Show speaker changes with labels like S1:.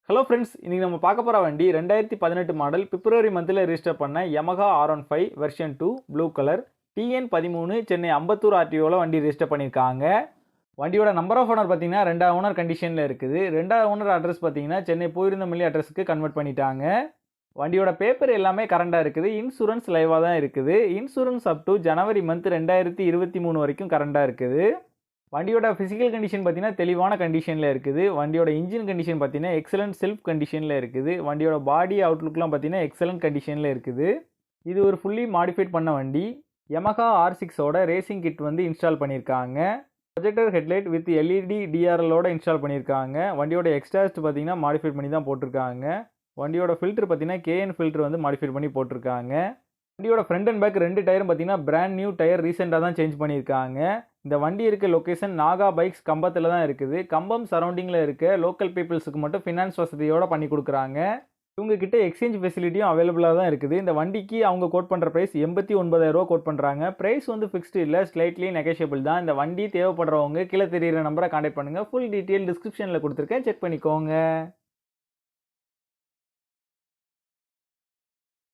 S1: Hello friends, இன்றைக்கி நம்ம பார்க்க போகிற வண்டி 2018 மாடல் பிப்ரவரி மந்தில் ரிஜிஸ்டர் பண்ண Yamaha R15 version 2 blue colour TN13 Chennai Ambattur RTOவில் வண்டி ரிஜிஸ்டர் பண்ணியிருக்காங்க. வண்டியோட நம்பர் ஆஃப் ஓனர் பார்த்தீங்கன்னா 2வது ஓனர் கண்டிஷனில் இருக்குது. 2வது ஓனர் அட்ரஸ் பார்த்தீங்கன்னா சென்னை போயிருந்தமில்லி அட்ரஸுக்கு கன்வெர்ட் பண்ணிட்டாங்க. வண்டியோட பேப்பர் எல்லாமே கரண்டாக இருக்குது. இன்சூரன்ஸ் லைவாக தான் இருக்குது. Insurance up to January month 2023 வரைக்கும் கரண்டாக இருக்குது. வண்டியோட ஃபிசிக்கல் கண்டிஷன் பார்த்தீங்கன்னா தெளிவான கண்டிஷனில் இருக்குது. வண்டியோட இன்ஜின் கண்டிஷன் பார்த்தீங்கன்னா எக்ஸலண்ட் செல்ஃப் கண்டிஷனில் இருக்குது. வண்டியோட பாடி அவுட்லுக்லாம் பார்த்தீங்கன்னா எக்ஸலண்ட் கண்டிஷனில் இருக்குது. இது ஒரு ஃபுல்லி மாடிஃபைட் பண்ண வண்டி. Yamaha R6ஓட ரேசிங் கிட் வந்து இன்ஸ்டால் பண்ணியிருக்காங்க. ப்ரொஜெக்டர் ஹெட்லைட் வித் LED DRLோட இன்ஸ்டால் பண்ணியிருக்காங்க. வண்டியோட எக்ஸ்டாஸ்ட் பார்த்தீங்கன்னா மாடிஃபைட் பண்ணி தான் போட்டிருக்காங்க. வண்டியோட ஃபில்டர் பார்த்தீங்கன்னா KN ஃபில்டர் வந்து மாடிஃபைட் பண்ணி போட்டிருக்காங்க. வண்டியோட ஃப்ரண்ட் அண்ட் பேக் 2 டயரும் பார்த்தீங்கன்னா பிராண்ட் நியூ டயர் ரீசெண்டாக தான் சேஞ்ச் பண்ணியிருக்காங்க. இந்த வண்டி இருக்க லொக்கேஷன் நாகா பைக்ஸ் கம்பத்தில் தான் இருக்குது. கம்பம் சரௌண்டிங்கில் இருக்க லோக்கல் பீப்புள்ஸுக்கு மட்டும் ஃபினான்ஸ் வசதியோடு பண்ணி கொடுக்குறாங்க. இவங்ககிட்ட எக்ஸ்சேஞ்ச் ஃபெசிலிட்டியும் அவைலபிளாக தான் இருக்குது. இந்த வண்டிக்கு அவங்க கோட் பண்ணுற ப்ரைஸ் 89,000 கோட் பண்ணுறாங்க. ப்ரைஸ் வந்து ஃபிக்ஸ்டு இல்லை, ஸ்லைட்லி நெகோஷியபிள் தான். இந்த வண்டி தேவைப்படுறவங்க கீழே தெரியிற நம்பரை கான்டாக்ட் பண்ணுங்கள். ஃபுல் டீட்டெயில் டிஸ்கிரிப்ஷனில் கொடுத்துருக்கேன், செக் பண்ணிக்கோங்க.